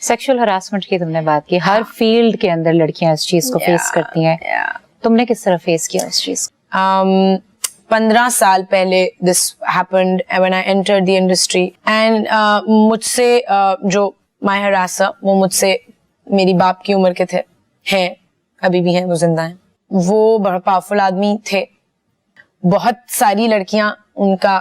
Sexual harassment की तुमने बात की, हर फील्ड के अंदर लड़कियां इस चीज को फेस करती हैं। तुमने किस तरह फेस किया उस चीज को? 15 साल पहले this happened when I entered the industry and मुझसे जो my harasser वो मुझसे मेरी बाप की उम्र के थे, हैं, अभी भी हैं, वो जिंदा हैं। वो बड़ा पावरफुल आदमी थे, बहुत सारी लड़कियां उनका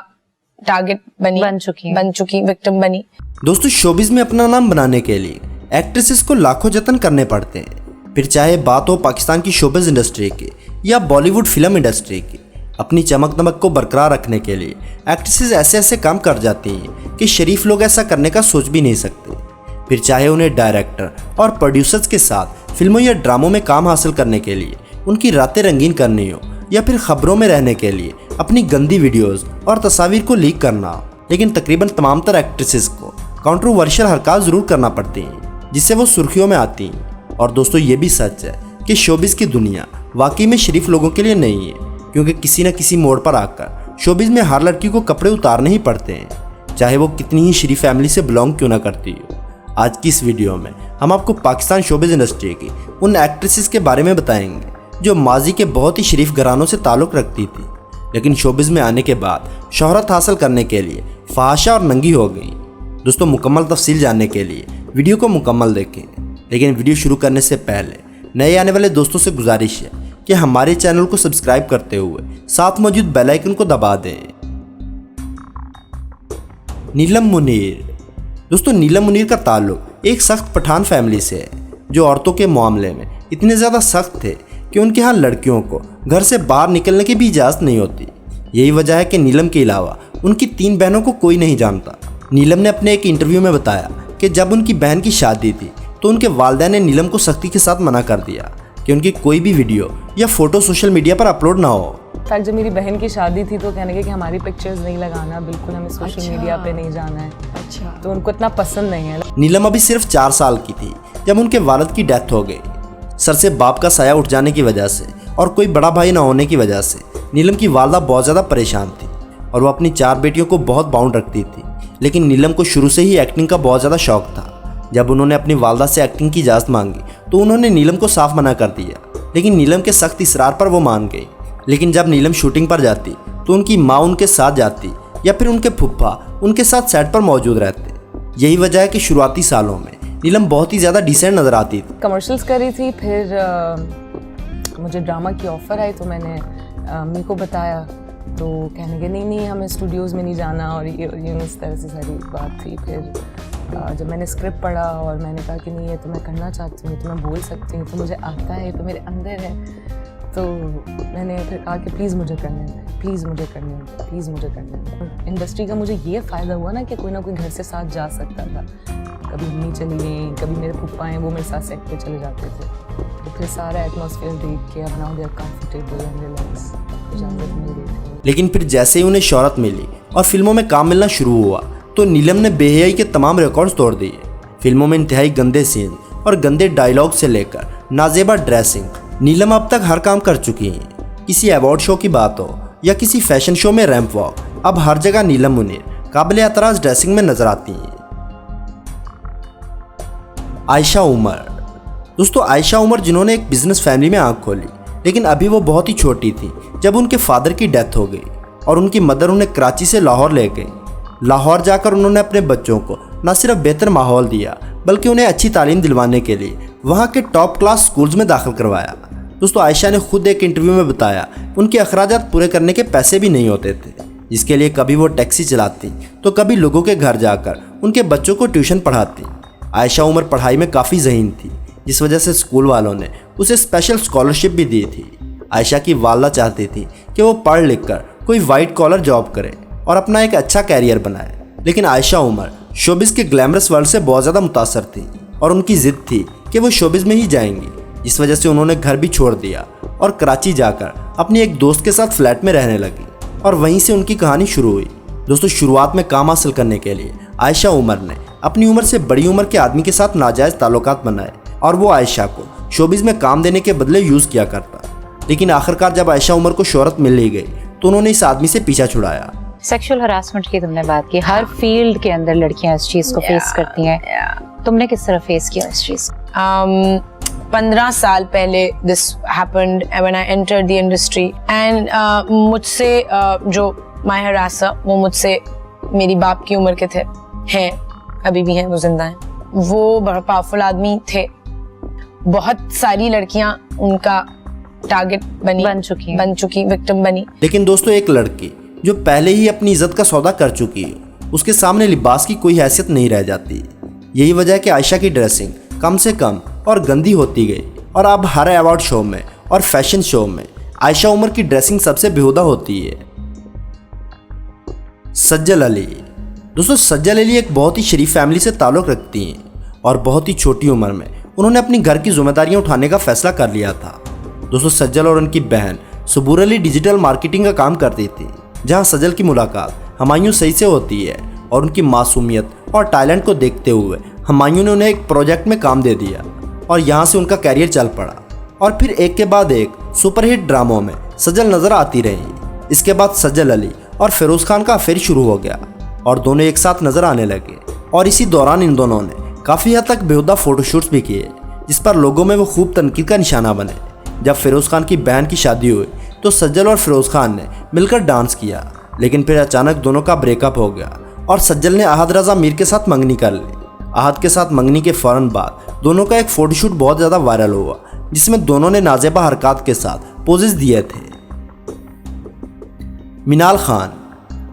टारगेट बन चुकी विक्टिम बनी। दोस्तों, शोबिज में अपना नाम बनाने के लिए एक्ट्रेसेस को लाखों जतन करने पड़ते हैं। फिर चाहे बात हो पाकिस्तान की शोबिज इंडस्ट्री की या बॉलीवुड फिल्म इंडस्ट्री की, अपनी चमक दमक को बरकरार रखने के लिए एक्ट्रेसेस ऐसे ऐसे काम कर जाती हैं कि शरीफ लोग ऐसा करने का सोच भी नहीं सकते। फिर चाहे उन्हें डायरेक्टर और प्रोड्यूसर्स के साथ फिल्मों या ड्रामों में काम हासिल करने के लिए उनकी रातें रंगीन करनी हो, या फिर खबरों में रहने के लिए अपनी गंदी वीडियोस और तस्वीर को लीक करना हो, लेकिन तकरीबन तमाम तरह एक्ट्रेसेस को कंट्रोवर्शियल हरकत जरूर करना पड़ती हैं जिससे वो सुर्खियों में आती हैं। और दोस्तों, ये भी सच है कि शोबिज की दुनिया वाकई में शरीफ लोगों के लिए नहीं है, क्योंकि किसी न किसी मोड़ पर आकर शोबिज में हर लड़की को कपड़े उतारने ही पड़ते हैं, चाहे वो कितनी ही शरीफ फैमिली से बिलोंग क्यों ना करती हो। आज की इस वीडियो में हम आपको पाकिस्तान शोबिज इंडस्ट्री की उन एक्ट्रेसेस के बारे में बताएंगे जो माजी के बहुत ही शरीफ घरानों से ताल्लुक़ रखती थी, लेकिन शोबिज में आने के बाद शोहरत हासिल करने के लिए फहाशा और नंगी हो गई। दोस्तों, मुकम्मल तफसील जानने के लिए वीडियो को मुकम्मल देखें, लेकिन वीडियो शुरू करने से पहले नए आने वाले दोस्तों से गुजारिश है कि हमारे चैनल को सब्सक्राइब करते हुए साथ मौजूद बेल आइकन को दबा दें। नीलम मुनीर। दोस्तों, नीलम मुनीर का ताल्लुक एक सख्त पठान फैमिली से है जो औरतों के मामले में इतने ज़्यादा सख्त थे कि उनके यहाँ लड़कियों को घर से बाहर निकलने की भी इजाज़त नहीं होती। यही वजह है कि नीलम के अलावा उनकी 3 बहनों को कोई नहीं जानता। नीलम ने अपने एक इंटरव्यू में बताया कि जब उनकी बहन की शादी थी तो उनके वालिदैन ने नीलम को सख्ती के साथ मना कर दिया कि उनकी कोई भी वीडियो या फोटो सोशल मीडिया पर अपलोड ना हो। फैक्ट, जब मेरी बहन की शादी थी तो कहने लगे कि हमारी पिक्चर्स नहीं लगाना, बिल्कुल हमें सोशल मीडिया पे नहीं जाना है। तो उनको इतना पसंद नहीं है। नीलम अभी सिर्फ 4 साल की थी जब उनके वालिद की डेथ हो गई। सर से बाप का साया उठ जाने की वजह से और कोई बड़ा भाई ना होने की वजह से नीलम की वालदा बहुत ज़्यादा परेशान थी और वो अपनी 4 बेटियों को बहुत बाउंड रखती थी। लेकिन नीलम को शुरू से ही एक्टिंग का बहुत ज़्यादा शौक था। जब उन्होंने अपनी वालदा से एक्टिंग की इजाज़त मांगी तो उन्होंने नीलम को साफ मना कर दिया, लेकिन नीलम के सख्त इसरार पर वो मान गई। लेकिन जब नीलम शूटिंग पर जाती तो उनकी माँ उनके साथ जाती या फिर उनके फुफ्फा उनके साथ सेट पर मौजूद रहते। यही वजह है कि शुरुआती सालों में नीलम बहुत ही ज़्यादा डिसेंट नज़र आती थी। कमर्शियल्स करी थी, फिर मुझे ड्रामा की ऑफ़र आई तो मैंने अम्मी को बताया तो कहने के नहीं हमें स्टूडियोज़ में नहीं जाना, और ये इस तरह से सारी बात थी। फिर जब मैंने स्क्रिप्ट पढ़ा और मैंने कहा कि नहीं, ये तो मैं करना चाहती हूँ, तो मैं बोल सकती हूँ, तो मुझे आता है, तो मेरे अंदर है, तो मैंने फिर कहा कि प्लीज़ मुझे करने दें, प्लीज़ मुझे करने दें, प्लीज़ मुझे करने दें। इंडस्ट्री का मुझे ये फ़ायदा हुआ ना कि कोई ना कोई घर से साथ जा सकता था। कभी अम्मी चली गई, कभी मेरे फूफा हैं वो मेरे साथ सेट पे चले जाते थे, तो फिर सारा एटमॉस्फेयर देख के अब now they are comfortable and relax, इजाज़त मिल गई थी। लेकिन फिर जैसे ही उन्हें शोहरत मिली और फिल्मों में काम मिलना शुरू हुआ तो नीलम ने बेहयाई के तमाम रिकॉर्ड्स तोड़ दिए। फिल्मों में इंतहाई गंदे सीन और गंदे डायलॉग से लेकर नाजेबा ड्रेसिंग, नीलम अब तक हर काम कर चुकी हैं। किसी अवार्ड शो की बात हो या किसी फैशन शो में रैंप वॉक, अब हर जगह नीलम मुनीर काबिल एतराज़ ड्रेसिंग में नजर आती हैं। आयशा उमर। दोस्तों, आयशा उमर जिन्होंने एक बिजनेस फैमिली में आंख खोली, लेकिन अभी वो बहुत ही छोटी थी जब उनके फादर की डेथ हो गई और उनकी मदर उन्हें कराची से लाहौर ले गई। लाहौर जाकर उन्होंने अपने बच्चों को न सिर्फ बेहतर माहौल दिया बल्कि उन्हें अच्छी तालीम दिलवाने के लिए वहाँ के टॉप क्लास स्कूल्स में दाखिल करवाया। दोस्तों, आयशा ने खुद एक इंटरव्यू में बताया उनके अखराजात पूरे करने के पैसे भी नहीं होते थे, जिसके लिए कभी वो टैक्सी चलाती तो कभी लोगों के घर जाकर उनके बच्चों को ट्यूशन पढ़ाती। आयशा उमर पढ़ाई में काफ़ी ज़हीन थी, जिस वजह से स्कूल वालों ने उसे स्पेशल स्कॉलरशिप भी दी थी। आयशा की वालदा चाहती थी कि वो पढ़ लिख कर कोई वाइट कॉलर जॉब करे और अपना एक अच्छा कैरियर बनाए, लेकिन आयशा उमर शोबिज के ग्लैमरस वर्ल्ड से बहुत ज़्यादा मुतासर थी और उनकी ज़िद थी कि वो शोबिज में ही जाएंगी। इस वजह से उन्होंने घर भी छोड़ दिया और कराची जाकर अपनी एक दोस्त के साथ फ्लैट में रहने लगी और वहीं से उनकी कहानी शुरू हुई। दोस्तों, शुरुआत में काम हासिल करने के लिए आयशा उमर ने अपनी उम्र से बड़ी उम्र के आदमी के साथ नाजायज़ ताल्लुकात बनाए और वो आयशा को शोबिज में काम देने के बदले यूज़ किया करता। लेकिन आखिरकार जब आयशा उमर को शोहरत मिल ही गई तो उन्होंने इस आदमी से पीछा छुड़ाया। सेक्सुअल हरासमेंट की तुमने बात की, हर फील्ड के अंदर लड़कियां इस चीज को फेस करती हैं। तुमने किस तरह फेस किया उस चीज को? 15 साल पहले this happened when I entered the industry and मुझसे जो माय हरासर वो मुझसे मेरी बाप की उम्र के थे, हैं, अभी भी हैं, वो जिंदा हैं। वो बड़ा पावरफुल आदमी थे, बहुत सारी लड़कियां उनका टारगेट बन चुकी विक्टिम बनी। लेकिन दोस्तों एक लड़की जो पहले ही अपनी इज्जत का सौदा कर चुकी है, उसके सामने लिबास की कोई हैसियत नहीं रह जाती। यही वजह है कि आयशा की ड्रेसिंग कम से कम और गंदी होती गई और अब हर अवार्ड शो में और फैशन शो में आयशा उमर की ड्रेसिंग सबसे बेहुदा होती है। सज्जल अली। दोस्तों सज्जल अली एक बहुत ही शरीफ फैमिली से ताल्लुक़ रखती हैं और बहुत ही छोटी उम्र में उन्होंने अपनी घर की जिम्मेदारियां उठाने का फैसला कर लिया था। दोस्तों सज्जल और उनकी बहन सबूर अली डिजिटल मार्केटिंग का काम करती थी, जहां सज्जल की मुलाकात हुमायूं सई से होती है और उनकी मासूमियत और टैलेंट को देखते हुए हुमायूं ने उन्हें एक प्रोजेक्ट में काम दे दिया और यहाँ से उनका कैरियर चल पड़ा और फिर एक के बाद एक सुपरहिट ड्रामों में सज्जल नजर आती रही। इसके बाद सज्जल अली और फिरोज खान का अफेयर शुरू हो गया और दोनों एक साथ नजर आने लगे और इसी दौरान इन दोनों ने काफ़ी हद तक बेहुदा फोटोशूट्स भी किए, जिस पर लोगों में वो खूब तनकीद का निशाना बने। जब फिरोज खान की बहन की शादी हुई तो सज्जल और फिरोज खान ने मिलकर डांस किया, लेकिन फिर अचानक दोनों का ब्रेकअप हो गया और सज्जल ने अहद रजा मीर के साथ मंगनी कर ली। अहद के साथ मंगनी के फ़ौरन बाद दोनों का एक फ़ोटोशूट बहुत ज़्यादा वायरल हुआ, जिसमें दोनों ने नाजेबा हरकत के साथ पोजेस दिए थे। मिनाल खान।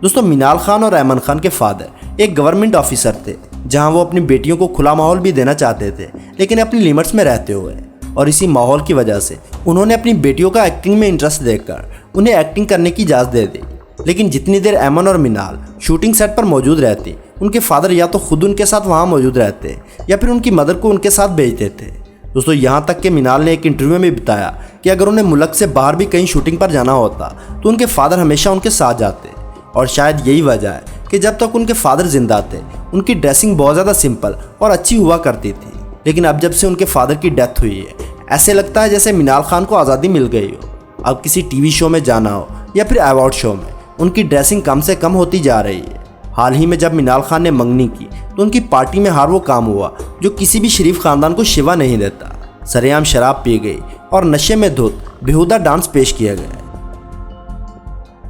दोस्तों मिनाल खान और ऐमन खान के फादर एक गवर्नमेंट ऑफिसर थे, जहां वो अपनी बेटियों को खुला माहौल भी देना चाहते थे, लेकिन अपनी लिमिट्स में रहते हुए, और इसी माहौल की वजह से उन्होंने अपनी बेटियों का एक्टिंग में इंटरेस्ट देखकर उन्हें एक्टिंग करने की इजाज़त दे दी। लेकिन जितनी देर ऐमन और मिनाल शूटिंग सेट पर मौजूद रहती, उनके फादर या तो खुद उनके साथ वहाँ मौजूद रहते या फिर उनकी मदर को उनके साथ भेजते थे। दोस्तों यहाँ तक कि मिनाल ने एक इंटरव्यू में बताया कि अगर उन्हें मुल्क से बाहर भी कहीं शूटिंग पर जाना होता तो उनके फादर हमेशा उनके साथ जाते, और शायद यही वजह है कि जब तक उनके फादर जिंदा थे उनकी ड्रेसिंग बहुत ज़्यादा सिंपल और अच्छी हुआ करती थी। लेकिन अब जब से उनके फादर की डेथ हुई है, ऐसे लगता है जैसे मिनाल खान को आज़ादी मिल गई हो। अब किसी टीवी शो में जाना हो या फिर अवार्ड शो में, उनकी ड्रेसिंग कम से कम होती जा रही है। हाल ही में जब मिनाल खान ने मंगनी की तो उनकी पार्टी में हर वो काम हुआ जो किसी भी शरीफ खानदान को शिवा नहीं देता। सरेआम शराब पी गई और नशे में धुत बेहुदा डांस पेश किया गया।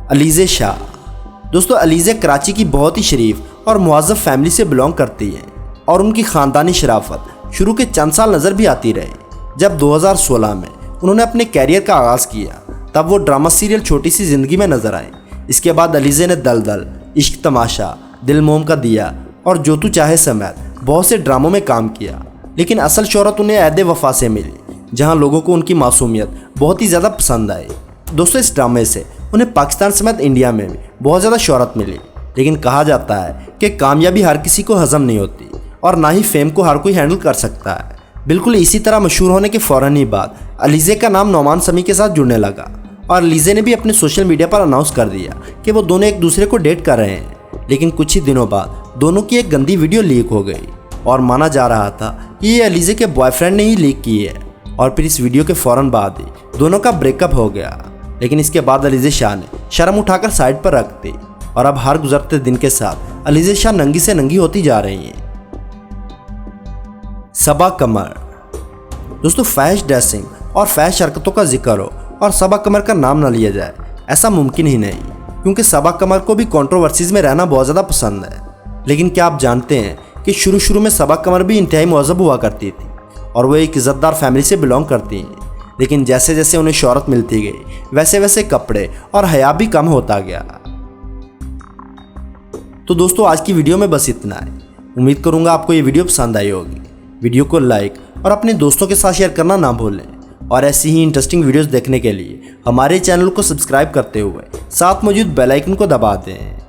अलीज़े शाह। दोस्तों अलीज़े कराची की बहुत ही शरीफ और मुअज़्ज़फ़ फैमिली से बिलोंग करती हैं और उनकी ख़ानदानी शराफत शुरू के चंद साल नज़र भी आती रही। जब 2016 में उन्होंने अपने कैरियर का आगाज़ किया तब वो ड्रामा सीरियल छोटी सी ज़िंदगी में नजर आए। इसके बाद अलीज़े ने दलदल, इश्क तमाशा, दिल मोम का दिया और जो तू चाहे समेत बहुत से ड्रामों में काम किया, लेकिन असल शोहरत उन्हें ऐदे वफा से मिली, जहां लोगों को उनकी मासूमियत बहुत ही ज़्यादा पसंद आई। दोस्तों इस ड्रामे से उन्हें पाकिस्तान समेत इंडिया में भी बहुत ज़्यादा शोहरत मिली, लेकिन कहा जाता है कि कामयाबी हर किसी को हजम नहीं होती और ना ही फेम को हर कोई हैंडल कर सकता है। बिल्कुल इसी तरह मशहूर होने के फ़ौरन ही बाद अलीज़े का नाम नौमान समी के साथ जुड़ने लगा और अलीज़े ने भी अपने सोशल मीडिया पर अनाउंस कर दिया कि वो दोनों एक दूसरे को डेट कर रहे हैं। लेकिन कुछ ही दिनों बाद दोनों की एक गंदी वीडियो लीक हो गई और माना जा रहा था कि ये अलीज़े के बॉयफ्रेंड ने ही लीक की है, और फिर इस वीडियो के फ़ौरन बाद ही दोनों का ब्रेकअप हो गया। लेकिन इसके बाद अलीज़े शाह ने शर्म उठाकर साइड पर रख दी और अब हर गुजरते दिन के साथ अलीज़े शाह नंगी से नंगी होती जा रही हैं। सबा कमर। दोस्तों फैश ड्रेसिंग और फैश हरकतों का जिक्र हो और सबा कमर का नाम न लिया जाए, ऐसा मुमकिन ही नहीं, क्योंकि सबा कमर को भी कंट्रोवर्सीज में रहना बहुत ज़्यादा पसंद है। लेकिन क्या आप जानते हैं कि शुरू में सबा कमर भी इंतहाई मुअज़्ज़ब हुआ करती थी और वो एक इज़्ज़तदार फैमिली से बिलोंग करती हैं। लेकिन जैसे जैसे उन्हें शोहरत मिलती गई वैसे वैसे कपड़े और हया भी कम होता गया। तो दोस्तों आज की वीडियो में बस इतना है। उम्मीद करूँगा आपको ये वीडियो पसंद आई होगी। वीडियो को लाइक और अपने दोस्तों के साथ शेयर करना ना भूलें, और ऐसी ही इंटरेस्टिंग वीडियोस देखने के लिए हमारे चैनल को सब्सक्राइब करते हुए साथ मौजूद बेल आइकन को दबा दें।